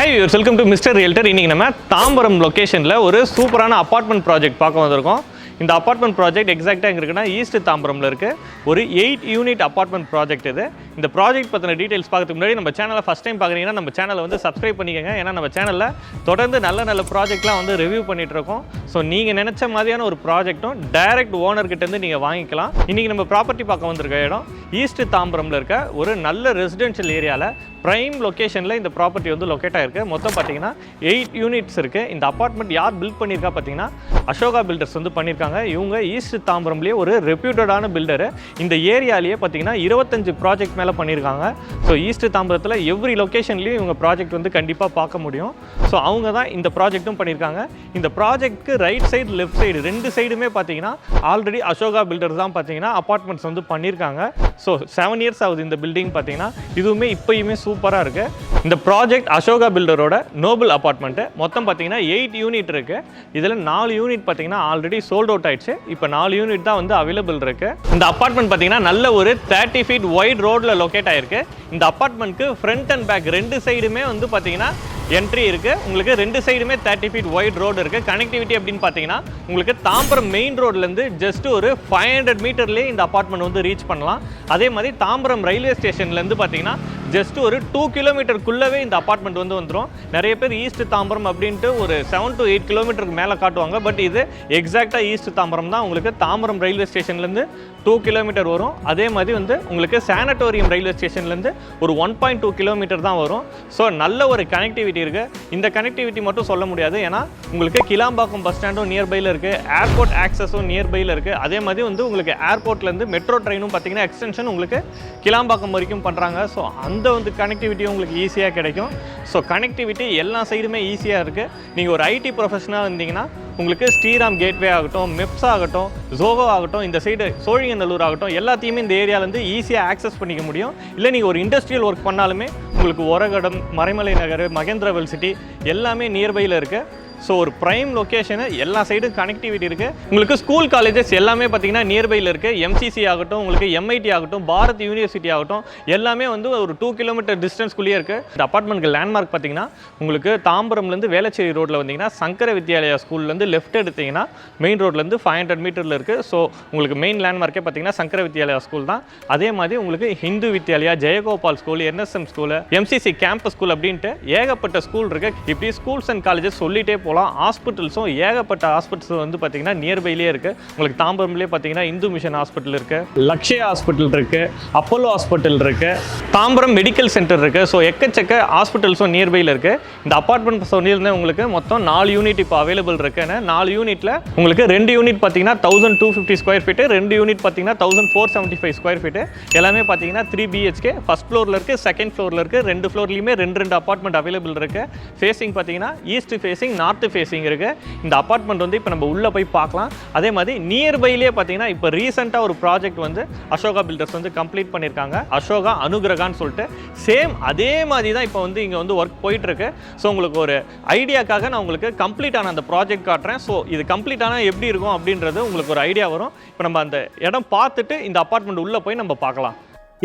Hi welcome to mister realtor. இன்றைக்கி நம்ம தாம்பரம் லொக்கேஷனில் ஒரு சூப்பரான அப்பார்ட்மெண்ட் ப்ராஜெக்ட் பார்க்க வந்திருக்கோம். இந்த அப்பார்ட்மெண்ட் ப்ராஜெக்ட் எக்ஸாக்டாக எங்கே இருக்குன்னா ஈஸ்ட் தாம்பரமில் இருக்குது. ஒரு 8 யூனிட் அப்பார்ட்மெண்ட் ப்ராஜெக்ட் இது. இந்த ப்ராஜெக்ட் பற்றின டீட்டெயில்ஸ் பார்க்கறதுக்கு முன்னாடி நம்ம சேனலை ஃபஸ்ட் டைம் பார்க்குறீங்கன்னா நம்ம சேனலை வந்து சப்ஸ்கிரைப் பண்ணிக்கோங்க. ஏன்னா நம்ம சேனலில் தொடர்ந்து நல்ல ப்ராஜெக்ட்லாம் வந்து ரிவ்யூ பண்ணிகிட்ருக்கோம். ஸோ நீங்கள் நினச்ச மாதிரியான ஒரு ப்ராஜெக்ட்டும் டைரக்ட் ஓனர்கிட்டேருந்து நீங்கள் வாங்கிக்கலாம். இன்றைக்கி நம்ம ப்ராப்பர்ட்டி பார்க்க வந்திருக்க இடம் ஈஸ்ட் தாம்பரமில் இருக்க ஒரு நல்ல ரெசிடென்ஷியல் ஏரியாவில் ப்ரைம் லொக்கேஷனில் இந்த ப்ராப்பர்ட்டி வந்து லொக்கேட் ஆகிருக்கு. மொத்தம் பார்த்தீங்கன்னா 8 யூனிட்ஸ் இருக்குது. இந்த அப்பார்ட்மெண்ட் யார் பில்ட் பண்ணியிருக்கா பார்த்தீங்கன்னா அசோகா பில்டர்ஸ் வந்து பண்ணியிருக்காங்க. இவங்க ஈஸ்ட் தாம்பரம்லேயே ஒரு ரெப்யூட்டடான பில்டரு. இந்த ஏரியாலேயே பார்த்தீங்கன்னா 25 ப்ராஜெக்ட் மேலே பண்ணியிருக்காங்க. ஸோ ஈஸ்ட் தாம்பரத்தில் எவ்ரி லொக்கேஷன்லேயும் இவங்க ப்ராஜெக்ட் வந்து கண்டிப்பாக பார்க்க முடியும். ஸோ அவங்க தான் இந்த ப்ராஜெக்ட்டும் பண்ணியிருக்காங்க. இந்த ப்ராஜெக்ட்டுக்கு ரைட் சைடு லெஃப்ட் சைடு 2 சைடுமே பார்த்தீங்கன்னா ஆல்ரெடி அசோகா பில்டர்ஸ் தான் பார்த்தீங்கன்னா அப்பார்ட்மெண்ட்ஸ் வந்து பண்ணியிருக்காங்க. ஸோ 7 இயர்ஸ் ஆகுது இந்த பில்டிங் பார்த்தீங்கன்னா. இதுவுமே இப்போயுமே சூப்பராக இருக்குது. இந்த ப்ராஜெக்ட் அசோகா பில்டரோட நோபல் அப்பார்ட்மெண்ட்டு. மொத்தம் பார்த்தீங்கன்னா 8 யூனிட் இருக்குது. இதில் 4 யூனிட் பார்த்தீங்கன்னா ஆல்ரெடி சோல்ட் அவுட் ஆயிடுச்சு. இப்போ 4 யூனிட் தான் வந்து அவைலபிள் இருக்குது. இந்த அப்பார்ட்மெண்ட் பார்த்தீங்கன்னா நல்ல ஒரு 30 ஃபீட் வைட் ரோடில் லொக்கேட் ஆகிருக்கு. இந்த அப்பார்ட்மெண்ட்க்கு ஃப்ரண்ட் அண்ட் பேக் 2 சைடுமே வந்து பார்த்தீங்கன்னா என்ட்ரி இருக்குது. உங்களுக்கு 2 சைடுமே 30 ஃபீட் வைட் ரோடு இருக்குது. கனெக்டிவிட்டி அப்படின்னு பார்த்தீங்கன்னா உங்களுக்கு தாம்பரம் மெயின் ரோட்லேருந்து ஜஸ்ட் ஒரு 500 மீட்டர்லேயே இந்த அப்பார்ட்மெண்ட் வந்து ரீச் பண்ணலாம். அதே மாதிரி தாம்பரம் ரயில்வே ஸ்டேஷன்லேருந்து பார்த்தீங்கன்னா ஜஸ்ட் ஒரு 2 கிலோமீட்டருக்குள்ளவே இந்த அப்பார்ட்மெண்ட் வந்து வந்துடும். நிறைய பேர் ஈஸ்ட் தாம்பரம் அப்படின்ட்டு ஒரு 7 to 8 கிலோமீட்டருக்கு மேலே காட்டுவாங்க. பட் இது எக்ஸாக்டாக ஈஸ்ட் தாம்பரம் தான். உங்களுக்கு தாம்பரம் ரயில்வே ஸ்டேஷன்லேருந்து 2 கிலோமீட்டர் வரும். அதே மாதிரி வந்து உங்களுக்கு சானட்டோரியம் ரயில்வே ஸ்டேஷன்லேருந்து ஒரு 1.2 கிலோமீட்டர் தான் வரும். ஸோ நல்ல ஒரு கனெக்டிவிட்டி இருக்குது. இந்த கனெக்டிவிட்டி மட்டும் சொல்ல முடியாது. ஏன்னா உங்களுக்கு கிளாம்பாக்கம் பஸ் ஸ்டாண்டும் நியர்பையில் இருக்குது, ஏர்போர்ட் ஆக்சஸும் நியர்பையில் இருக்குது. அதே மாதிரி வந்து உங்களுக்கு ஏர்போர்ட்லேருந்து மெட்ரோ ட்ரெயினும் பார்த்தீங்கன்னா எக்ஸ்டென்ஷன் உங்களுக்கு கிளாம்பாக்கம் வரைக்கும் பண்ணுறாங்க. ஸோ அந்த வந்து கனெக்டிவிட்டியும் உங்களுக்கு ஈஸியாக கிடைக்கும். ஸோ கனெக்டிவிட்டி எல்லா சைடுமே ஈஸியாக இருக்குது. நீங்கள் ஒரு ஐடி ப்ரொஃபஷனாக இருந்தீங்கன்னா உங்களுக்கு ஸ்ரீராம் கேட்வே ஆகட்டும், மெப்ஸ் ஆகட்டும், ஜோகோ ஆகட்டும், இந்த சைடு சோழிங்கநல்லூர் ஆகட்டும், எல்லாத்தையுமே இந்த ஏரியாவிலேருந்து ஈஸியாக ஆக்சஸ் பண்ணிக்க முடியும். இல்லை நீங்கள் ஒரு இண்டஸ்ட்ரியல் ஒர்க் பண்ணாலுமே உங்களுக்கு ஒரகடம், மறைமலை நகர், மகேந்திரவல் சிட்டி எல்லாமே நியர்பையில் இருக்குது. ஸோ ஒரு ப்ரைம் லொக்கேஷனு, எல்லா சைடும் கனெக்டிவிட்டி இருக்குது. உங்களுக்கு ஸ்கூல் காலேஜஸ் எல்லாமே பார்த்தீங்கன்னா நியர்பையில் இருக்குது. எம்சிசி ஆகட்டும், உங்களுக்கு எம்ஐடி ஆகட்டும், பாரத் யூனிவர்சிட்டி ஆகட்டும், எல்லாமே வந்து ஒரு 2 கிலோமீட்டர் டிஸ்டன்ஸ்குள்ளேயே இருக்குது. இந்த அப்பார்ட்மெண்ட்க்கு லேண்ட்மார்க் பார்த்தீங்கன்னா உங்களுக்கு தாம்பரம்லேருந்து வேளச்சேரி ரோட்டில் வந்தீங்கன்னா சங்கர வித்யாலயா ஸ்கூல்லேருந்து லெஃப்ட் எடுத்தீங்கன்னா மெயின் ரோட்லேருந்து 500 மீட்டரில் இருக்குது. ஸோ உங்களுக்கு மெயின் லேண்ட்மார்க்கே பார்த்தீங்கன்னா சங்கர வித்யாலயா ஸ்கூல் தான். அதே மாதிரி உங்களுக்கு Hindu Vidyalaya, Jayagopal school, NSM school, MCC campus school அப்படின்ட்டு ஏகப்பட்ட ஸ்கூல் இருக்குது. இப்படி ஸ்கூல்ஸ் அண்ட் காலேஜஸ் சொல்லிட்டே போகலாம். ஹாஸ்பிட்டல்ஸும் ஏகப்பட்ட ஹாஸ்பிட்டல்ஸ் வந்து பார்த்தீங்கன்னா நியர்பைலேயே இருக்குது. உங்களுக்கு தாம்பரம்லேயே பார்த்தீங்கன்னா இந்து மிஷன் ஹாஸ்பிட்டல் இருக்குது, லக்ஷயா ஹாஸ்பிட்டல் இருக்குது, அப்போலோ ஹாஸ்பிட்டல் இருக்குது, தாம்பரம் மெடிக்கல் சென்டர் இருக்குது. ஸோ எக்கச்சக்க ஹாஸ்பிட்டல்ஸும் நியர்பையில் இருக்குது. இந்த அப்பார்ட்மெண்ட் சொல்லியிருந்தேன் உங்களுக்கு மொத்தம் 4 யூனிட் இப்போ அவைலபிள் இருக்குன்னு. 4 யூனிட்டில் உங்களுக்கு 2 யூனிட் பார்த்தீங்கன்னா 1250 ஸ்கொயர் ஃபீட்டு, 2 யூனிட் பார்த்தீங்கன்னா 1475 ஸ்கொயர் ஃபீட்டு. எல்லாமே பார்த்தீங்கன்னா 3 BHK. ஃபர்ஸ்ட் ஃப்ளோரில் இருக்குது, செகண்ட் ஃப்ளோரில் இருக்குது. 2 ஃப்ளோர்லையுமே 2 அப்பார்ட்மெண்ட் அவைலபிள் இருக்குது. ஃபேஸிங் பார்த்தீங்கன்னா ஈஸ்ட் ஃபேஸிங், நார்த் ஃபேஸிங் இருக்குது. இந்த அப்பார்ட்மெண்ட் வந்து இப்போ நம்ம உள்ளே போய் பார்க்கலாம். அதே மாதிரி நியர்பைலேயே பார்த்தீங்கன்னா இப்போ ரீசெண்டாக ஒரு ப்ராஜெக்ட் வந்து அசோகா பில்டர்ஸ் வந்து கம்ப்ளீட் பண்ணியிருக்காங்க. அசோகா அனுகிரகான்னு சொல்லிட்டு சேம் அதே மாதிரி தான் இப்போ வந்து இங்கே வந்து ஒர்க் போயிட்டுருக்கு. ஸோ உங்களுக்கு ஒரு ஐடியாக்காக நான் உங்களுக்கு கம்ப்ளீட்டான அந்த ப்ராஜெக்ட் காட்டுறேன். ஸோ இது கம்ப்ளீட்டான எப்படி இருக்கும் அப்படின்றது உங்களுக்கு ஒரு ஐடியா வரும். இப்போ நம்ம அந்த இடம் பார்த்துட்டு இந்த அப்பார்ட்மெண்ட் உள்ளே போய் நம்ம பார்க்கலாம்.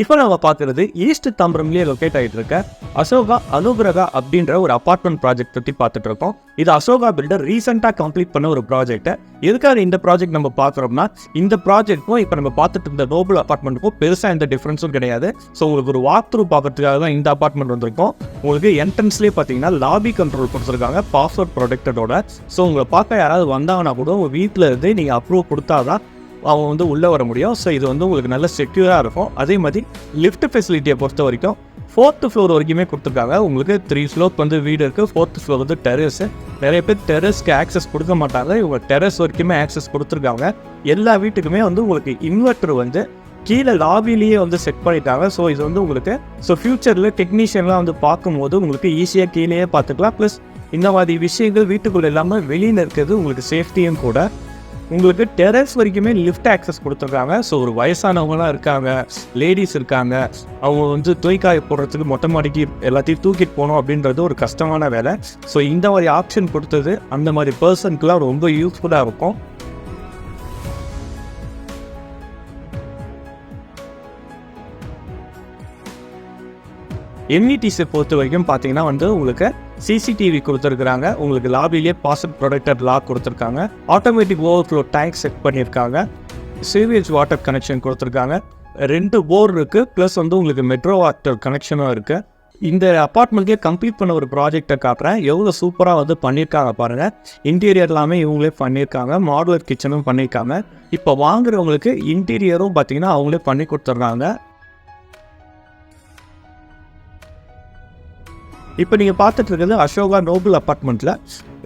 இப்போ நம்ம பார்க்குறது ஈஸ்ட் தாம்பரம்லேயே லொக்கேட் ஆகிட்டு இருக்க அசோகா அனுகிரகா அப்படின்ற ஒரு அப்பார்ட்மெண்ட் ப்ராஜெக்ட் பற்றி பார்த்துட்டு இருக்கோம். இது அசோகா பில்டர் ரீசெண்டாக கம்ப்ளீட் பண்ண ஒரு ப்ராஜெக்ட். எதுக்காக இந்த ப்ராஜெக்ட் நம்ம பார்க்குறோம்னா, இந்த ப்ராஜெக்ட்க்கும் இப்போ நம்ம பார்த்துட்டு இருந்த நோபல் அப்பார்ட்மெண்ட்டுக்கும் பெருசாக எந்த டிஃப்ரென்ஸும் கிடையாது. ஸோ உங்களுக்கு ஒரு வாக் த்ரூ பார்க்கறதுக்காக தான் இந்த அப்பார்ட்மெண்ட் வந்திருக்கும். உங்களுக்கு என்ட்ரன்ஸ்லேயே பார்த்தீங்கன்னா லாபி கண்ட்ரோல் கொடுத்துருக்காங்க, பாஸ்வேர்ட் ப்ரொடெக்டடோட. ஸோ உங்களை பார்க்க யாராவது வந்தாங்கன்னா கூட உங்கள் வீட்டில் இருந்து நீங்கள் அப்ரூவ் கொடுத்தாதான் அவங்க வந்து உள்ளே வர முடியும். ஸோ இது வந்து உங்களுக்கு நல்ல செக்யூராக இருக்கும். அதே மாதிரி லிஃப்ட் ஃபெசிலிட்டியை பொறுத்த வரைக்கும் 4th ஃப்ளோர் வரைக்குமே கொடுத்துருக்காங்க. உங்களுக்கு 3 ஃப்ளோர் வந்து வீடு இருக்குது, 4th ஃப்ளோர் வந்து டெரஸு. நிறைய பேர் டெரஸ்க்கு ஆக்சஸ் கொடுக்க மாட்டாங்க, இவங்க டெரஸ் வரைக்குமே ஆக்சஸ் கொடுத்துருக்காங்க. எல்லா வீட்டுக்குமே வந்து உங்களுக்கு இன்வெர்டர் வந்து கீழே லாபிலேயே வந்து செட் பண்ணிட்டாங்க. ஸோ இது வந்து உங்களுக்கு ஃப்யூச்சரில் டெக்னீஷியன்லாம் வந்து பார்க்கும்போது உங்களுக்கு ஈஸியாக கீழேயே பார்த்துக்கலாம். ப்ளஸ் இந்த மாதிரி விஷயங்கள் வீட்டுக்குள்ளே இல்லாமல் வெளியில் இருக்கிறது உங்களுக்கு சேஃப்டியும் கூட. உங்களுக்கு டெரஸ் வரைக்குமே லிஃப்ட் ஆக்சஸ் கொடுத்துருக்காங்க. ஸோ ஒரு வயசானவங்களாம் இருக்காங்க, லேடிஸ் இருக்காங்க, அவங்க வந்து துவைக்காய போடுறதுக்கு மொட்டை மாடிக்கு எல்லாத்தையும் தூக்கிட்டு போகணும் அப்படின்றது ஒரு கஷ்டமான வேலை. ஸோ இந்த மாதிரி ஆப்ஷன் கொடுத்தது அந்த மாதிரி பர்சனுக்குலாம் ரொம்ப யூஸ்ஃபுல்லாக இருக்கும். எம்இடிஸை பொறுத்த வரைக்கும் பார்த்தீங்கன்னா வந்து உங்களுக்கு சிசிடிவி கொடுத்துருக்குறாங்க. உங்களுக்கு லாபிலேயே பாஸ்வேர்ட் ப்ரொடெக்டட் லாக் கொடுத்துருக்காங்க. ஆட்டோமேட்டிக் ஓவர்ஃப்ளோ டேங்க் செட் பண்ணியிருக்காங்க. சேவேஜ் வாட்டர் கனெக்ஷன் கொடுத்துருக்காங்க. 2 போர் இருக்குது. ப்ளஸ் வந்து உங்களுக்கு மெட்ரோ வாட்டர் கனெக்ஷனும் இருக்குது. இந்த அப்பார்ட்மெண்ட்லேயே கம்ப்ளீட் பண்ண ஒரு ப்ராஜெக்டை காட்டுறேன். எவ்வளோ சூப்பராக வந்து பண்ணியிருக்காங்க பாருங்கள். இன்டீரியர் எல்லாமே இவங்களே பண்ணியிருக்காங்க. மாடுலர் கிச்சனும் பண்ணியிருக்காங்க. இப்போ வாங்குறவங்களுக்கு இன்டீரியரும் பார்த்தீங்கன்னா அவங்களே பண்ணி கொடுத்துட்றாங்க. இப்போ நீங்கள் பார்த்துட்டு இருக்கிறது அசோகா நோபல் அப்பார்ட்மெண்ட்டில்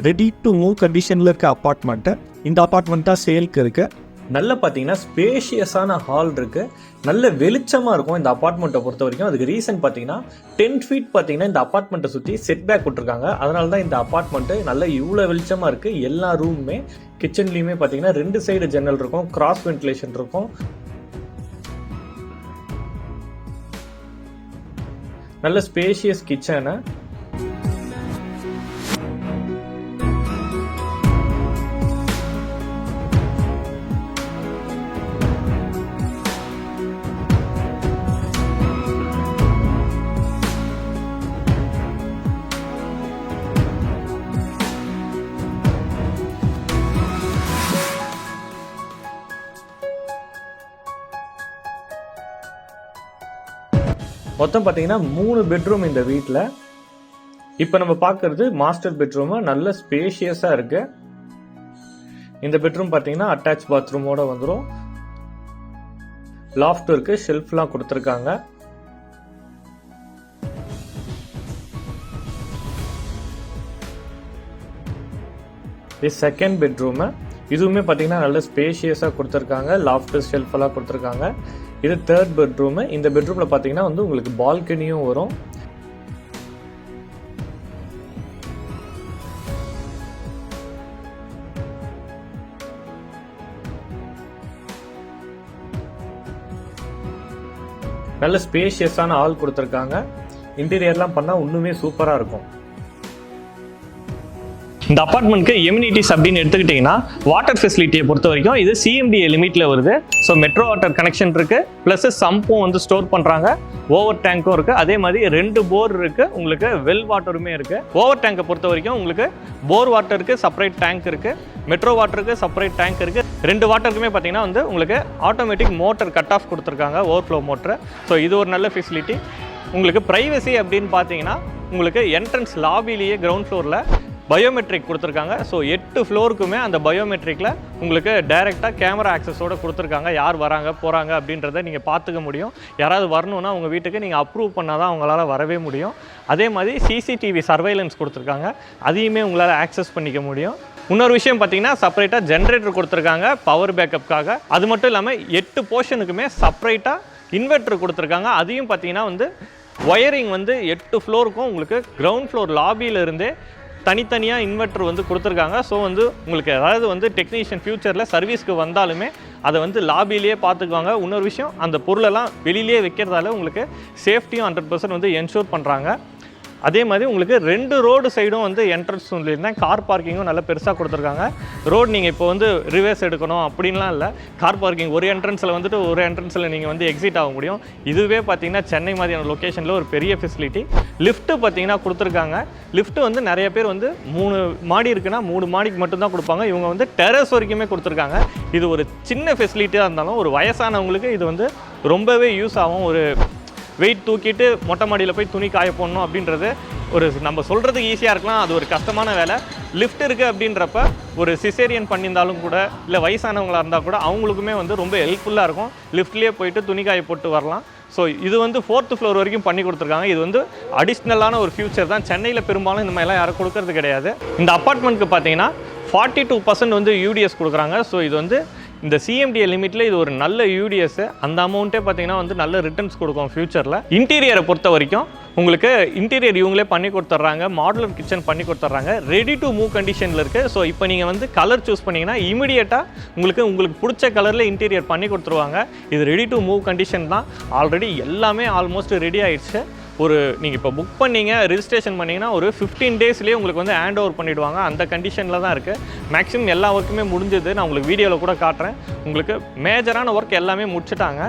ரெடி டு மூவ் கண்டிஷனில் இருக்க அப்பார்ட்மெண்ட்டு. இந்த அப்பார்ட்மெண்ட் தான் சேலுக்கு இருக்குது. நல்ல பார்த்தீங்கன்னா ஸ்பேஷியஸான ஹால் இருக்குது. நல்ல வெளிச்சமாக இருக்கும் இந்த அப்பார்ட்மெண்ட்டை பொறுத்த வரைக்கும். அதுக்கு ரீசன் பார்த்தீங்கன்னா 10 feet பார்த்தீங்கன்னா இந்த அப்பார்ட்மெண்ட்டை சுற்றி செட் பேக் விட்டுருக்காங்க. அதனால தான் இந்த அப்பார்ட்மெண்ட்டு நல்ல இவ்வளோ வெளிச்சமாக இருக்குது. எல்லா ரூமுமே கிச்சன்லேயுமே பார்த்தீங்கன்னா 2 சைடு ஜன்னல் இருக்கும். கிராஸ் வென்டிலேஷன் இருக்கும். நல்ல ஸ்பேஷியஸ் கிச்சனு. மொத்தம் பார்த்தீங்கன்னா 3 பெட்ரூம் இந்த வீட்டில். இப்போ நம்ம பார்க்கறது மாஸ்டர் பெட்ரூமு. நல்ல ஸ்பேஷியஸாக இருக்கு. இந்த பெட்ரூம் பார்த்தீங்கன்னா அட்டாச் பாத்ரூமோட வந்துடும். லாஃப்ட் இருக்கு. ஷெல்ஃப்லாம் கொடுத்துருக்காங்க. இது செகண்ட் பெட்ரூமு. இதுவுமே பார்த்தீங்கன்னா நல்ல ஸ்பேஷியஸாக கொடுத்துருக்காங்க. லாஃப்ட் ஷெல்ஃப் எல்லாம் கொடுத்துருக்காங்க. இது தேர்ட் பெட்ரூமு. இந்த பெட்ரூமில் பார்த்தீங்கன்னா வந்து உங்களுக்கு பால்கனியும் வரும். நல்ல ஸ்பேஷியஸான ஹால் கொடுத்துருக்காங்க. இன்டீரியர்லாம் பண்ணால் இன்னுமே சூப்பராக இருக்கும். இந்த அப்பார்ட்மெண்ட்க்கு எம்யூனிட்டிஸ் அப்படின்னு எடுத்துக்கிட்டிங்கன்னா வாட்டர் ஃபெசிலிட்டியை பொறுத்த வரைக்கும் இது சிஎம்டிஏ லிமிட்டில் வருது. ஸோ மெட்ரோ வாட்டர் கனெக்ஷன் இருக்குது. ப்ளஸ் சம்பும் வந்து ஸ்டோர் பண்ணுறாங்க. ஓவர் டேங்க்கும் இருக்குது. அதே மாதிரி 2 போர் இருக்குது. உங்களுக்கு வெல் வாட்டருமே இருக்குது. ஓவர் டேங்கை பொறுத்த வரைக்கும் உங்களுக்கு போர் வாட்டருக்கு செப்பரேட் டேங்க் இருக்குது. மெட்ரோ வாட்டருக்கு செப்பரேட் டேங்க் இருக்குது. 2 வாட்டருக்குமே பார்த்தீங்கன்னா வந்து உங்களுக்கு ஆட்டோமேட்டிக் மோட்டர் கட் ஆஃப் கொடுத்துருக்காங்க. Overflow motor. ஸோ இது ஒரு நல்ல ஃபெசிலிட்டி. உங்களுக்கு ப்ரைவசி அப்படின்னு பார்த்தீங்கன்னா உங்களுக்கு என்ட்ரன்ஸ் லாபிலேயே கிரவுண்ட் ஃப்ளோரில் பயோமெட்ரிக் கொடுத்துருக்காங்க. ஸோ 8 ஃப்ளோருக்குமே அந்த பயோமெட்ரிக்கில் உங்களுக்கு டைரெக்டாக கேமரா ஆக்சஸோடு கொடுத்துருக்காங்க. யார் வராங்க போகிறாங்க அப்படின்றத நீங்கள் பார்த்துக்க முடியும். யாராவது வரணுன்னா உங்கள் வீட்டுக்கு நீங்கள் அப்ரூவ் பண்ணால் தான் அவங்களால வரவே முடியும். அதே மாதிரி சிசிடிவி சர்வைலன்ஸ் கொடுத்துருக்காங்க. அதையுமே உங்களால் ஆக்சஸ் பண்ணிக்க முடியும். இன்னொரு விஷயம் பார்த்தீங்கன்னா செப்பரேட்டாக ஜென்ரேட்டர் கொடுத்துருக்காங்க பவர் பேக்கப்புக்காக. அது மட்டும் இல்லாமல் 8 போர்ஷனுக்குமே செப்பரேட்டாக இன்வெர்ட்டர் கொடுத்துருக்காங்க. அதையும் பார்த்தீங்கன்னா வந்து ஒயரிங் வந்து 8 ஃப்ளோருக்கும் உங்களுக்கு கிரவுண்ட் ஃப்ளோர் லாபியிலிருந்தே தனித்தனியாக இன்வெர்ட்டர் வந்து கொடுத்துருக்காங்க. ஸோ வந்து உங்களுக்கு ஏதாவது வந்து டெக்னீஷியன் ஃபியூச்சரில் சர்வீஸ்க்கு வந்தாலுமே அதை வந்து லாபிலேயே பார்த்துக்குவாங்க. இன்னொரு விஷயம், அந்த பொருளெல்லாம் வெளியிலேயே வைக்கிறதால உங்களுக்கு சேஃப்டியும் 100% வந்து என்ஷூர் பண்ணுறாங்க. அதே மாதிரி உங்களுக்கு 2 ரோடு சைடும் வந்து என்ட்ரன்ஸ் சொல்லியிருந்தேன். கார் பார்க்கிங்கும் நல்லா பெருசாக கொடுத்துருக்காங்க. ரோடு நீங்கள் இப்போ வந்து ரிவர்ஸ் எடுக்கணும் அப்படின்லாம் இல்லை. கார் பார்க்கிங் ஒரு என்ட்ரன்ஸில் வந்துட்டு ஒரு என்ட்ரன்ஸில் நீங்கள் வந்து எக்ஸிட் ஆக முடியும். இதுவே பார்த்தீங்கன்னா சென்னை மாதிரியான லொக்கேஷனில் ஒரு பெரிய ஃபெசிலிட்டி. லிஃப்ட்டு பார்த்தீங்கன்னா கொடுத்துருக்காங்க. லிஃப்ட்டு வந்து நிறைய பேர் வந்து 3 மாடி இருக்குன்னா 3 மாடிக்கு மட்டும்தான் கொடுப்பாங்க. இவங்க வந்து டெரஸ் வரைக்குமே கொடுத்துருக்காங்க. இது ஒரு சின்ன ஃபெசிலிட்டியாக இருந்தாலும் ஒரு வயசானவங்களுக்கு இது வந்து ரொம்பவே யூஸ் ஆகும். ஒரு வெயிட் தூக்கிட்டு மொட்டை மாடியில் போய் துணி காய போடணும் அப்படின்றது ஒரு நம்ம சொல்கிறதுக்கு ஈஸியாக இருக்கலாம். அது ஒரு கஷ்டமான வேலை. லிஃப்ட் இருக்குது அப்படின்றப்ப ஒரு சிசேரியன் பண்ணியிருந்தாலும் கூட இல்லை வயசானவங்களாக இருந்தால் கூட அவங்களுக்குமே வந்து ரொம்ப ஹெல்ப்ஃபுல்லாக இருக்கும். லிஃப்ட்லேயே போயிட்டு துணி காய போட்டு வரலாம். ஸோ இது வந்து 4th ஃப்ளோர் வரைக்கும் பண்ணி கொடுத்துருக்காங்க. இது வந்து அடிஷ்னலான ஒரு ஃபியூச்சர் தான். சென்னையில் பெரும்பாலும் இந்த மாதிரிலாம் யாரும் கொடுக்கறது கிடையாது. இந்த அப்பார்ட்மெண்ட்டுக்கு பார்த்தீங்கன்னா 42% வந்து யூடிஎஸ் கொடுக்குறாங்க. ஸோ இது வந்து இந்த சிஎம்டிஏ லிமிட்டில் இது ஒரு நல்ல யூடிஎஸ். அந்த அமௌண்ட்டே பார்த்தீங்கன்னா வந்து நல்ல ரிட்டர்ன்ஸ் கொடுக்கும் ஃபியூச்சரில். இன்டீரியரை பொறுத்த வரைக்கும் உங்களுக்கு இன்டீரியர் இவங்களே பண்ணி கொடுத்துட்றாங்க. மாடுலர் கிச்சன் பண்ணி கொடுத்துட்றாங்க. ரெடி டு மூவ் கண்டிஷனில் இருக்குது. ஸோ இப்போ நீங்கள் வந்து கலர் சூஸ் பண்ணிங்கன்னா இமீடியட்டாக உங்களுக்கு பிடிச்ச கலரில் இன்டீரியர் பண்ணி கொடுத்துருவாங்க. இது ரெடி டு மூவ் கண்டிஷன் தான். ஆல்ரெடி எல்லாமே ஆல்மோஸ்ட் ரெடி ஆயிடுச்சு. நீங்கள் இப்போ புக் பண்ணீங்க, ரிஜிஸ்ட்ரேஷன் பண்ணிங்கன்னா ஒரு 15 டேஸ்லேயே உங்களுக்கு வந்து ஹேண்ட் ஓவர் பண்ணிவிடுவாங்க. அந்த கண்டிஷனில் தான் இருக்குது. மேக்ஸிமம் எல்லா ஒர்க்குமே முடிஞ்சது. நான் உங்களுக்கு வீடியோவில் கூட காட்டுறேன். உங்களுக்கு மேஜரான ஒர்க் எல்லாமே முடிச்சுட்டாங்க.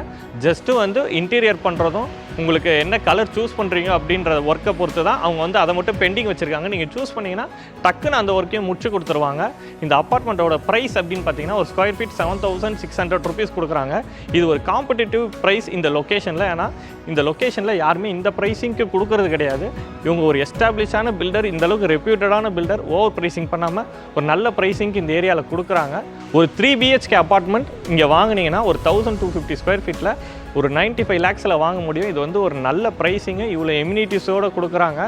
ஜஸ்ட்டு வந்து இன்டீரியர் பண்ணுறதும் உங்களுக்கு என்ன கலர் சூஸ் பண்ணுறீங்க அப்படின்ற ஒர்க்கை பொறுத்து தான் அவங்க வந்து அதை மட்டும் பெண்டிங் வச்சுருக்காங்க. நீங்கள் சூஸ் பண்ணிங்கன்னா டக்குன்னு அந்த ஒர்க்கையும் முடிச்சு கொடுத்துருவாங்க. இந்த அப்பார்ட்மெண்ட்டோட ப்ரைஸ் அப்படின்னு பார்த்தீங்கன்னா ஒரு ஸ்கொயர் ஃபீட் 7600 rupees கொடுக்குறாங்க. இது ஒரு காம்படிட்டிவ் ப்ரைஸ் இந்த லொக்கேஷனில். ஏன்னா இந்த லொக்கேஷனில் யாருமே இந்த ப்ரைஸிங்க்கு கொடுக்கறது கிடையாது. இவங்க ஒரு எஸ்டாப்ளிஷான பில்டர், இந்தளவுக்கு ரெப்யூட்டடான பில்டர், ஓவர் ப்ரைஸிங் பண்ணாமல் ஒரு நல்ல ப்ரைஸிங்க்கு இந்த ஏரியாவில் கொடுக்குறாங்க. ஒரு 3 BHK அப்பார்ட்மெண்ட் இங்கே வாங்கினீங்கன்னா ஒரு 1250 ஸ்கொயர் ஃபீட்டில் ஒரு 95 lakhsல வாங்க முடியும். இது வந்து ஒரு நல்ல ப்ரைஸிங்கு, இவ்வளோ எம்யூனிட்டிஸோடு கொடுக்குறாங்க.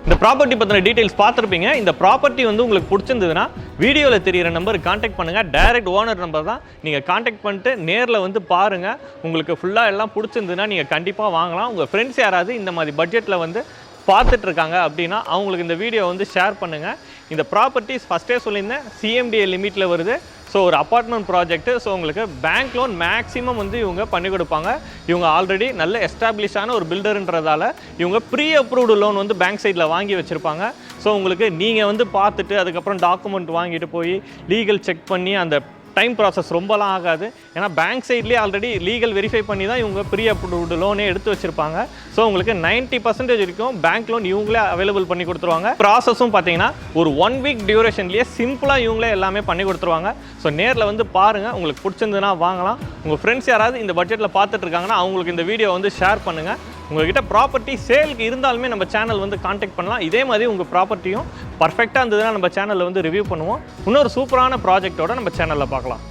இந்த ப்ராப்பர்ட்டி பற்றின டீட்டெயில்ஸ் பார்த்துருப்பீங்க. இந்த ப்ராப்பர்ட்டி வந்து உங்களுக்கு பிடிச்சிருந்ததுன்னா வீடியோவில் தெரியிற நம்பருக்கு காண்டாக்ட் பண்ணுங்கள். டைரக்ட் ஓனர் நம்பர் தான். நீங்கள் காண்டாக்ட் பண்ணிட்டு நேரில் வந்து பாருங்கள். உங்களுக்கு ஃபுல்லாக எல்லாம் பிடிச்சிருந்ததுன்னா நீங்கள் கண்டிப்பாக வாங்கலாம். உங்கள் ஃப்ரெண்ட்ஸ் யாராவது இந்த மாதிரி பட்ஜெட்டில் வந்து பார்த்துட்ருக்காங்க அப்படின்னா அவங்களுக்கு இந்த வீடியோ வந்து ஷேர் பண்ணுங்கள். இந்த ப்ராப்பர்ட்டிஸ் ஃபஸ்ட்டே சொல்லியிருந்தேன், CMDA லிமிட்டில் வருது. ஸோ ஒரு அப்பார்ட்மெண்ட் ப்ராஜெக்ட்டு. ஸோ உங்களுக்கு பேங்க் லோன் மேக்ஸிமம் வந்து இவங்க பண்ணி கொடுப்பாங்க. இவங்க ஆல்ரெடி நல்ல எஸ்டாப்ளிஷான ஒரு பில்டர்ன்றதால இவங்க ப்ரீ அப்ரூவ்டு லோன் வந்து பேங்க் சைடில் வாங்கி வச்சுருப்பாங்க. ஸோ உங்களுக்கு நீங்கள் வந்து பார்த்துட்டு அதுக்கப்புறம் டாக்குமெண்ட் வாங்கிட்டு போய் லீகல் செக் பண்ணி அந்த டைம் ப்ராசஸ் ரொம்பலாம் ஆகாது. ஏன்னா பேங்க் சைட்லேயே ஆல்ரெடி லீகல் வெரிஃபை பண்ணி தான் இவங்க ப்ரீ அப்ரூவ்டு லோனே எடுத்து வச்சுருப்பாங்க. ஸோ உங்களுக்கு 90% வரைக்கும் பேங்க் லோன் இவங்களே அவைலபிள் பண்ணி கொடுத்துருவாங்க. ப்ராசஸும் பார்த்தீங்கன்னா ஒரு 1 week டியூரேஷன்லேயே சிம்பிளாக இவங்களே எல்லாமே பண்ணி கொடுத்துருவாங்க. ஸோ நேரில் வந்து பாருங்கள். உங்களுக்கு பிடிச்சிருந்ததுன்னா வாங்கலாம். உங்கள் ஃப்ரெண்ட்ஸ் யாராவது இந்த பட்ஜெட்டில் பார்த்துட்டு இருக்காங்கன்னா அவங்களுக்கு இந்த வீடியோ வந்து ஷேர் பண்ணுங்கள். உங்கள்கிட்ட ப்ராப்பர்ட்டி சேலுக்கு இருந்தாலுமே நம்ம சேனல் வந்து காண்டாக்ட் பண்ணலாம். இதே மாதிரி உங்கள் ப்ராப்பர்ட்டியும் பர்ஃபெக்டாக இருந்ததுன்னா நம்ம சேனலில் வந்து ரிவ்யூ பண்ணுவோம். இன்னொரு சூப்பரான ப்ராஜெக்டோட நம்ம சேனலில் பார்க்கலாம்.